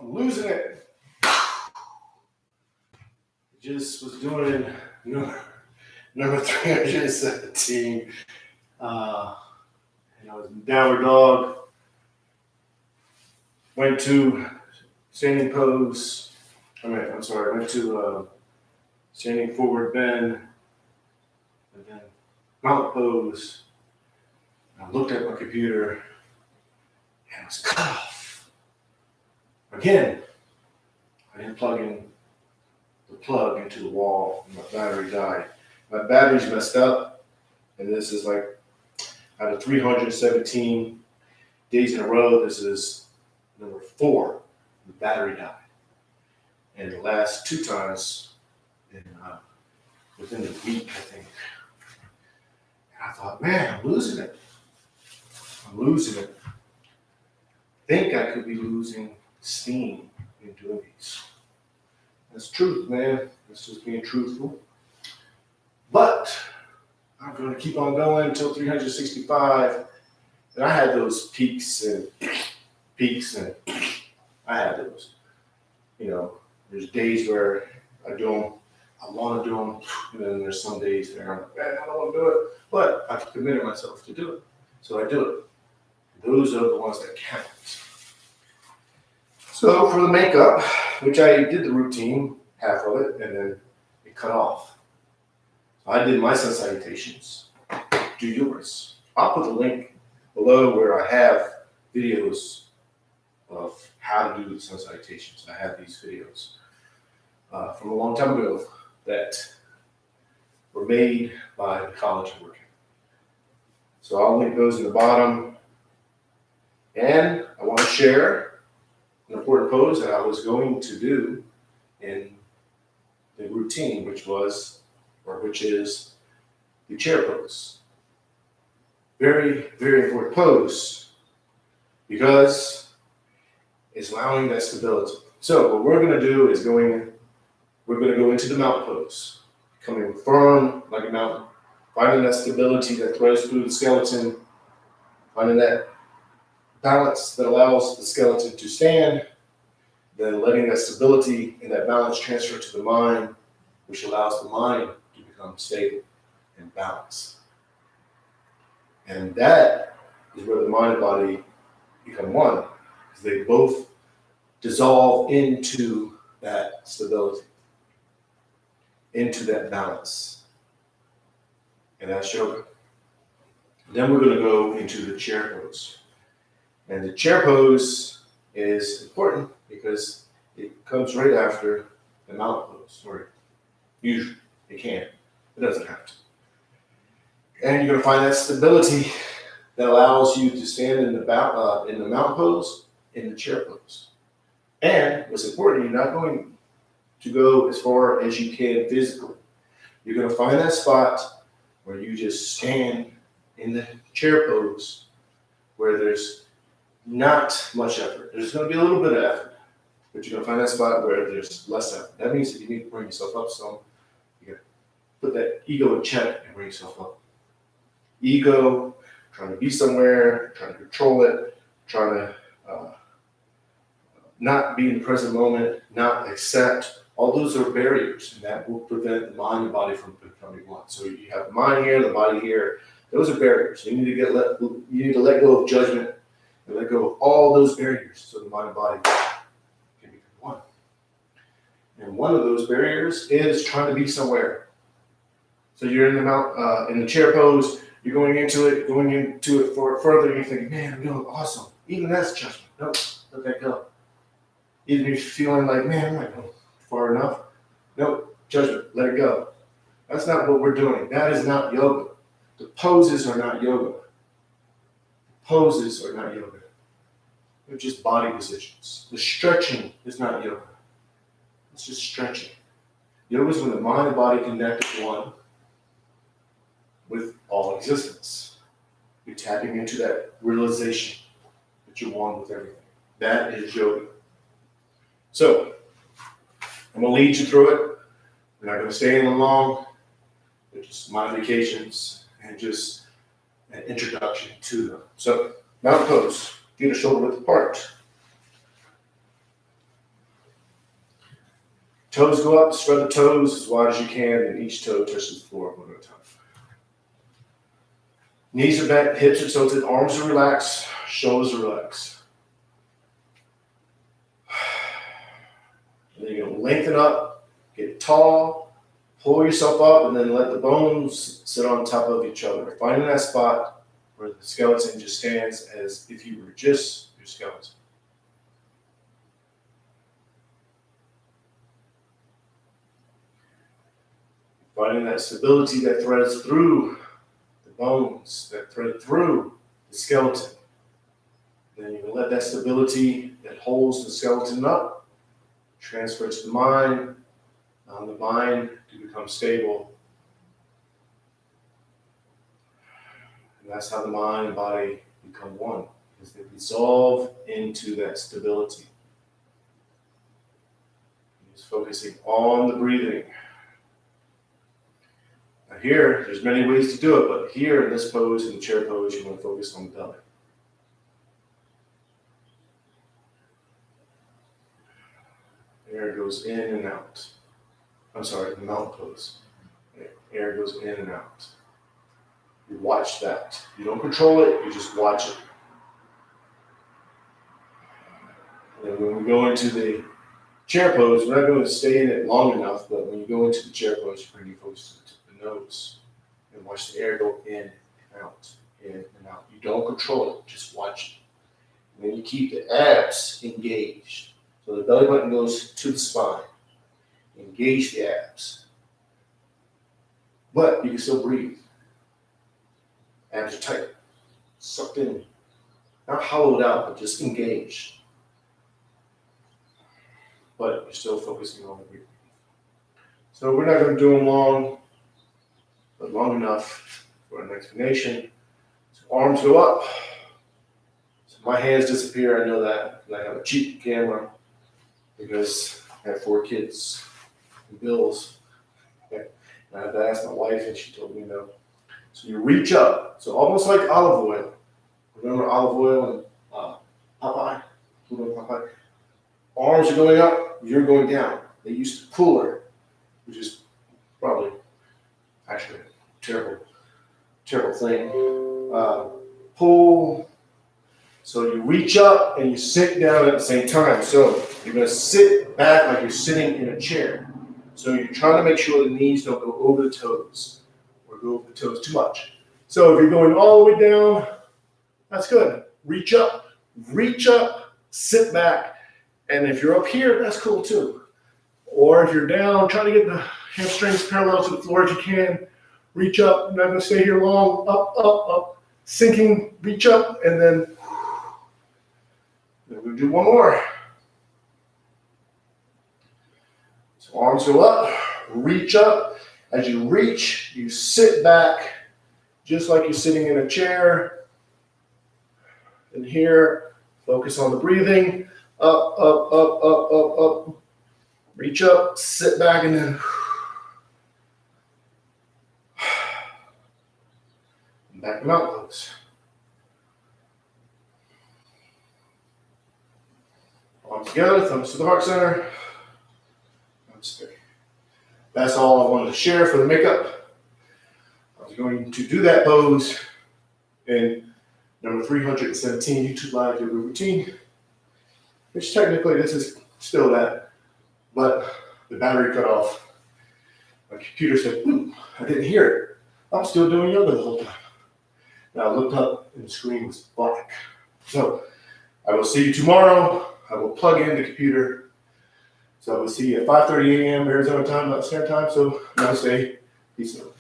I'm losing it. Just was doing number 317. And I was in downward dog. Went to standing pose. Went to standing forward bend, and then mountain pose. And I looked at my computer, and it was cut off. Again, I didn't plug in the plug into the wall, and my battery died. My battery's messed up, and this is like out of 317 days in a row, this is number 4. The battery died. And the last 2 times, within a week, I think. And I thought, man, I'm losing it. I think I could be losing steam in doing these. That's truth, man. That's just being truthful. But I'm going to keep on going until 365. And I had those peaks and I had those. There's days where I want to do them, and then there's some days where I'm like, man, I don't want to do it, but I've committed myself to do it, so I do it. Those are the ones that count. So for the makeup, which I did the routine, half of it, and then it cut off. So I did my sun salutations. Do yours. I'll put the link below where I have videos of how to do the sun salutations. I have these videos from a long time ago that were made by the college I'm working. So I'll link those in the bottom. And I want to share an important pose that I was going to do in the routine, which is the chair pose. Very, very important pose because it's allowing that stability. So what we're going to do is we're going to go into the mountain pose, coming firm like a mountain, finding that stability that threads through the skeleton, finding that balance that allows the skeleton to stand, then letting that stability and that balance transfer to the mind, which allows the mind to become stable and balanced. And that is where the mind and body become one, because they both dissolve into that stability, into that balance. And that's yoga. Then we're going to go into the chair pose. And the chair pose is important because it comes right after the mountain pose, or usually it can. It doesn't have to. And you're going to find that stability that allows you to stand in the mountain pose, in the chair pose. And what's important, you're not going to go as far as you can physically. You're going to find that spot where you just stand in the chair pose where there's not much effort. There's going to be a little bit of effort, but you're going to find that spot where there's less effort. That means that you need to bring yourself up some. You got to put that ego in check and bring yourself up. Ego, trying to be somewhere, trying to control it, trying to not be in the present moment, not accept. All those are barriers, and that will prevent the mind and body from becoming one. So you have the mind here, the body here. Those are barriers. You need to let go of judgment and let go of all those barriers so the mind and body can become one. And one of those barriers is trying to be somewhere. So you're in the chair pose. You're going into it for further. You're thinking, man, I'm doing awesome. Even that's judgment. No, let that go. Even if you're feeling like, man, I'm not going far enough. No, judgment, let it go. That's not what we're doing. That is not yoga. The poses are not yoga. Poses are not yoga. They're just body positions. The stretching is not yoga. It's just stretching. Yoga is when the mind and body connect as one with all existence. You're tapping into that realization that you're one with everything. That is yoga. So, I'm going to lead you through it. We're not going to stay in them long. They're just modifications and just an introduction to them. So, mountain pose. Feet are shoulder width apart. Toes go up, spread the toes as wide as you can, and each toe touches the floor one at a time. Knees are bent, hips are tilted, arms are relaxed, shoulders are relaxed. And then you're going to lengthen up, get tall, pull yourself up, and then let the bones sit on top of each other. Finding that spot where the skeleton just stands as if you were just your skeleton. Finding that stability that threads through the bones, that thread through the skeleton. Then you can let that stability that holds the skeleton up transfer to the mind, the mind to become stable. And that's how the mind and body become one, because they dissolve into that stability. Just focusing on the breathing. Now here, there's many ways to do it, but here in this pose, in the chair pose, you want to focus on the belly. Air goes in and out. I'm sorry, the mountain pose. Air goes in and out. You watch that. You don't control it, you just watch it. And when we go into the chair pose, we're not going to stay in it long enough, but when you go into the chair pose, you bring your focus to the nose and watch the air go in and out, in and out. You don't control it, just watch it. And then you keep the abs engaged. So the belly button goes to the spine. Engage the abs. But you can still breathe. Abs are tight, sucked in, not hollowed out, but just engaged. But you're still focusing on the breathing. So we're not going to do them long, but long enough for an explanation. So arms go up. So my hands disappear, I know that. I have a cheap camera because I have 4 kids and bills. And I had to ask my wife, and she told me no. So you reach up. So almost like olive oil. Remember olive oil and Popeye? Popeye? Arms are going up, you're going down. They used to pull her, which is probably actually a terrible thing. Pull. So you reach up and you sit down at the same time. So you're going to sit back like you're sitting in a chair. So you're trying to make sure the knees don't go over the toes or go over the toes too much. So if you're going all the way down, that's good. Reach up, sit back. And if you're up here, that's cool too. Or if you're down, try to get the hamstrings parallel to the floor if you can. Reach up. I'm not going to stay here long. Up. Sinking, reach up, and then we're going to do one more. So arms go up, reach up. As you reach, you sit back just like you're sitting in a chair. And here, focus on the breathing. Up. Reach up, sit back, and then back to mountain pose. Arms together, thumbs to the heart center. That's all I wanted to share for the makeup. I was going to do that pose in number 317 YouTube Live Yoga Routine, which technically this is still that, but the battery cut off. My computer said, I didn't hear it. I'm still doing yoga the whole time. And I looked up and the screen was black. So I will see you tomorrow. I will plug in the computer. So I will see you at 5:30 a.m. Arizona time, not Standard Time. So namaste. Peace out.